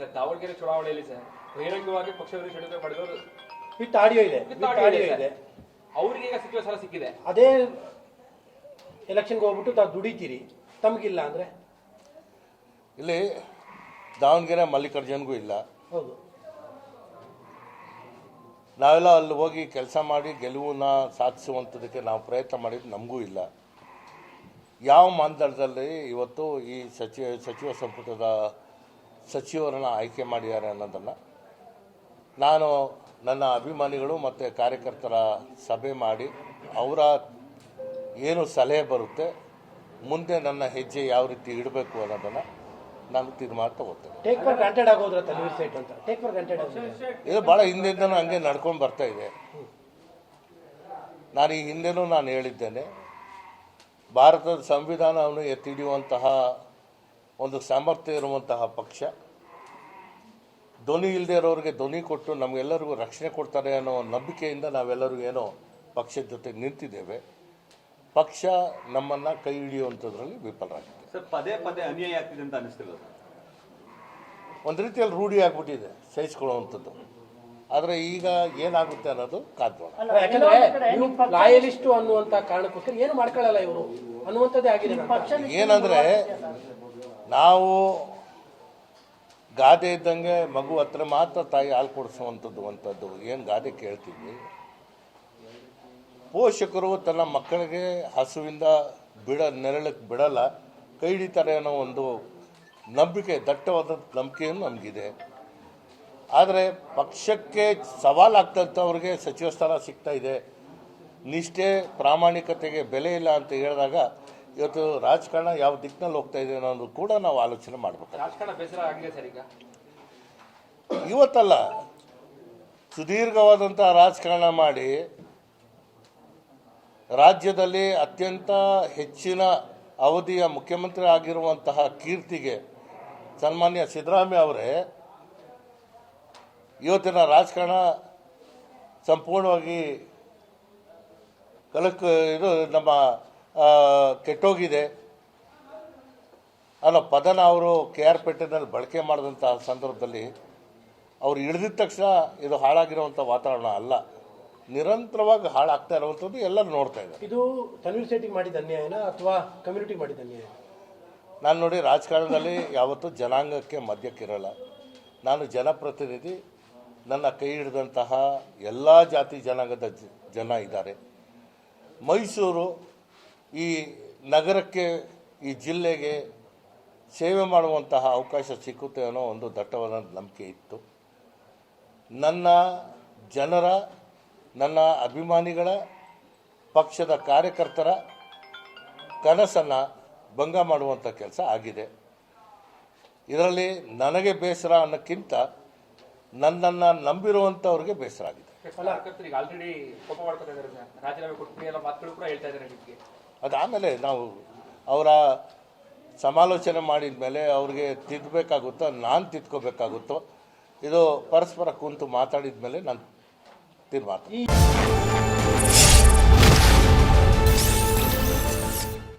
Sir Davanagere ಚುನಾವಣೆಯಲ್ಲಿ sir ಬಹಿರಂಗವಾಗಿ ಪಕ್ಷ ವಿರೋಧಿ ಷಡ್ಯಂತ್ರ ಮಾಡಿದವರು ವಿತ್ ಆಡಿಯೋ ಇದೆ, ಅವ್ರಿಗೆ ಈಗ ಸಚಿವ ಸ್ಥಾನ ಸಿಕ್ಕಿದೆ. ಅದೇ ಎಲೆಕ್ಷನ್ಗೆ ಹೋಗ್ಬಿಟ್ಟು ತಾವು ದುಡಿತೀರಿ, ತಮಗಿಲ್ಲ ಅಂದ್ರೆ ಇಲ್ಲಿ ದಾವಣಗೆರೆ ಮಲ್ಲಿಕಾರ್ಜುನ್ಗೂ ಇಲ್ಲ. ಹೌದು, ನಾವೆಲ್ಲ ಅಲ್ಲಿ ಹೋಗಿ ಕೆಲಸ ಮಾಡಿ ಗೆಲುವನ್ನ ಸಾಧಿಸುವಂಥದ್ದಕ್ಕೆ ನಾವು ಪ್ರಯತ್ನ ಮಾಡಿದ್ದು ನಮಗೂ ಇಲ್ಲ. ಯಾವ ಮಾನದಂಡದಲ್ಲಿ ಇವತ್ತು ಈ ಸಚಿವ ಸಂಪುಟದ ಸಚಿವರನ್ನು ಆಯ್ಕೆ ಮಾಡಿದ್ದಾರೆ ಅನ್ನೋದನ್ನು ನಾನು ನನ್ನ ಅಭಿಮಾನಿಗಳು ಮತ್ತು ಕಾರ್ಯಕರ್ತರ ಸಭೆ ಮಾಡಿ ಅವರ ಏನು ಸಲಹೆ ಬರುತ್ತೆ ಮುಂದೆ ನನ್ನ ಹೆಜ್ಜೆ ಯಾವ ರೀತಿ ಇಡಬೇಕು ಅನ್ನೋದನ್ನು ನಾನು ತೀರ್ಮಾನ ತಗೋತೇನೆ. ಟೇಕ್ ಫಾರ್ ಗ್ರಾಂಟೆಡ್ ಆಗೋದ್ರ ತನ್ವೀರ್ ಸೇಠ್ ಅಂತ ಟೇಕ್ ಫಾರ್ ಗ್ರಾಂಟೆಡ್ ಇದು ಭಾಳ ಹಿಂದೆಯಿಂದನೂ ಹಂಗೆ ನಡ್ಕೊಂಡು ಬರ್ತಾ ಇದೆ. ನಾನು ಈ ಹಿಂದೆನೂ ನಾನು ಹೇಳಿದ್ದೇನೆ, ಭಾರತದ ಸಂವಿಧಾನವನ್ನು ಎತ್ತಿಡಿಯುವಂತಹ ಒಂದು ಸಾಮರ್ಥ್ಯ ಇರುವಂತಹ ಪಕ್ಷ, ಧ್ವನಿ ಇಲ್ಲದೆ ಇರೋರಿಗೆ ಧ್ವನಿ ಕೊಟ್ಟು ನಮಗೆಲ್ಲರಿಗೂ ರಕ್ಷಣೆ ಕೊಡ್ತಾರೆ ಅನ್ನೋ ನಂಬಿಕೆಯಿಂದ ನಾವೆಲ್ಲರೂ ಏನೋ ಪಕ್ಷದ ಜೊತೆ ನಿಂತಿದ್ದೇವೆ. ಪಕ್ಷ ನಮ್ಮನ್ನು ಕೈ ಹಿಡಿಯುವಂಥದ್ರಲ್ಲಿ ವಿಫಲರಾಗಿದೆ. ಸರ್, ಪದೇ ಪದೇ ಅನ್ಯಾಯ ಆಗ್ತಿದೆ ಅಂತ ಅನಿಸ್ತಿಲ್ಲ? ಒಂದು ರೀತಿಯಲ್ಲಿ ರೂಢಿ ಆಗಿಬಿಟ್ಟಿದೆ ಸಹಿಸ್ಕೊಳ್ಳುವಂಥದ್ದು. ಆದರೆ ಈಗ ಏನಾಗುತ್ತೆ ಅನ್ನೋದು ಕಾದ್ರೋಣ. ಯಾಕಂದ್ರೆ ಲಾಯಲಿಸ್ಟು ಅನ್ನುವಂತ ಕಾರಣಕ್ಕೋಸ್ಕರ ಏನು ಮಾಡ್ಕೊಳ್ಳಲ್ಲ ಇವರು ಅನ್ನುವಂಥದ್ದೇ ಆಗಿದೆ. ಏನಂದ್ರೆ ನಾವು ಗಾದೆ ಇದ್ದಂಗೆ ಮಗು ಹತ್ರ ಮಾತ್ರ ತಾಯಿ ಹಾಲು ಕೊಡಿಸುವಂಥದ್ದು ಏನು ಗಾದೆ ಕೇಳ್ತೀವಿ. ಪೋಷಕರು ತನ್ನ ಮಕ್ಕಳಿಗೆ ಹಸುವಿಂದ ನೆರಳಕ್ಕೆ ಬಿಡಲ್ಲ, ಕೈ ಹಿಡಿತಾರೆ ಅನ್ನೋ ಒಂದು ನಂಬಿಕೆ, ದಟ್ಟವಾದ ನಂಬಿಕೆಯನ್ನು ನಮಗಿದೆ. ಆದರೆ ಪಕ್ಷಕ್ಕೆ ಸವಾಲಾಗ್ತಂಥವ್ರಿಗೆ ಸಚಿವ ಸ್ಥಾನ ಸಿಗ್ತಾ ಇದೆ, ನಿಷ್ಠೆ ಪ್ರಾಮಾಣಿಕತೆಗೆ ಬೆಲೆ ಇಲ್ಲ ಅಂತ ಹೇಳಿದಾಗ ಇವತ್ತು ರಾಜಕಾರಣ ಯಾವ ದಿಕ್ಕಿನಲ್ಲಿ ಹೋಗ್ತಾ ಇದೆ ಅನ್ನೋದು ಕೂಡ ನಾವು ಆಲೋಚನೆ ಮಾಡಬೇಕು. ರಾಜಕಾರಣ ಬೇಸರ ಆಗಿದೆ ಸರ್. ಈಗ ಇವತ್ತಲ್ಲ, ಸುದೀರ್ಘವಾದಂಥ ರಾಜಕಾರಣ ಮಾಡಿ ರಾಜ್ಯದಲ್ಲಿ ಅತ್ಯಂತ ಹೆಚ್ಚಿನ ಅವಧಿಯ ಮುಖ್ಯಮಂತ್ರಿ ಆಗಿರುವಂತಹ ಕೀರ್ತಿಗೆ ಸನ್ಮಾನ್ಯ ಸಿದ್ದರಾಮಯ್ಯ ಅವರೇ ಇವತ್ತಿನ ರಾಜಕಾರಣ ಸಂಪೂರ್ಣವಾಗಿ ಇದು ನಮ್ಮ ಕೆಟ್ಟೋಗಿದೆ ಅನ್ನೋ ಪದನ ಅವರು KR ಪೇಟೆನಲ್ಲಿ ಬಳಕೆ ಮಾಡಿದಂಥ ಸಂದರ್ಭದಲ್ಲಿ ಅವರು ಇಳಿದಿದ ತಕ್ಷಣ ಇದು ಹಾಳಾಗಿರುವಂಥ ವಾತಾವರಣ ಅಲ್ಲ, ನಿರಂತರವಾಗಿ ಹಾಳಾಗ್ತಾ ಇರುವಂಥದ್ದು ಎಲ್ಲರೂ ನೋಡ್ತಾ ಇದ್ದಾರೆ. ಇದು ತನ್ವೀರ್ ಸೇಠಿಗೆ ಮಾಡಿದ ಅನ್ಯಾಯನ ಅಥವಾ ಕಮ್ಯುನಿಟಿ ಮಾಡಿದ ಅನ್ಯಾಯ? ನಾನು ನೋಡಿ, ರಾಜಕಾರಣದಲ್ಲಿ ಯಾವತ್ತೂ ಜನಾಂಗಕ್ಕೆ ಮಧ್ಯಕ್ಕಿರಲ್ಲ. ನಾನು ಜನಪ್ರತಿನಿಧಿ, ನನ್ನ ಕೈ ಹಿಡಿದಂತಹ ಎಲ್ಲ ಜಾತಿ ಜನಾಂಗದ ಜನ ಇದ್ದಾರೆ. ಮೈಸೂರು ಈ ನಗರಕ್ಕೆ, ಈ ಜಿಲ್ಲೆಗೆ ಸೇವೆ ಮಾಡುವಂತಹ ಅವಕಾಶ ಸಿಕ್ಕುತ್ತೆ ಅನ್ನೋ ಒಂದು ದಟ್ಟವಾದ ನಂಬಿಕೆ ಇತ್ತು. ನನ್ನ ಜನರ, ನನ್ನ ಅಭಿಮಾನಿಗಳ, ಪಕ್ಷದ ಕಾರ್ಯಕರ್ತರ ಕನಸನ್ನು ಭಂಗ ಮಾಡುವಂಥ ಕೆಲಸ ಆಗಿದೆ. ಇದರಲ್ಲಿ ನನಗೆ ಬೇಸರ ಅನ್ನೋಕ್ಕಿಂತ ನನ್ನನ್ನು ನಂಬಿರುವಂಥವ್ರಿಗೆ ಬೇಸರ ಆಗಿದೆ. ಆಲ್ರೆಡಿ ಕೋಪ ಮಾಡ್ಕೊತಾ ಇದ್ದಾರೆ, ರಾಜೀನಾಮೆ ಕೊಟ್ಟು ಎಲ್ಲ ಮಾತುಗಳು ಕೂಡ ಹೇಳ್ತಾ ಇದ್ದಾರೆ ನಿಮಗೆ. ಅದಾದಮೇಲೆ ನಾವು ಅವರ ಸಮಾಲೋಚನೆ ಮಾಡಿದ ಮೇಲೆ ಅವ್ರಿಗೆ ತಿದ್ದಬೇಕಾಗುತ್ತೋ ನಾನು ತಿದ್ಕೋಬೇಕಾಗುತ್ತೋ ಇದು ಪರಸ್ಪರ ಕುಂತು ಮಾತಾಡಿದ ಮೇಲೆ ನಾನು ತೀರ್ಮಾನ.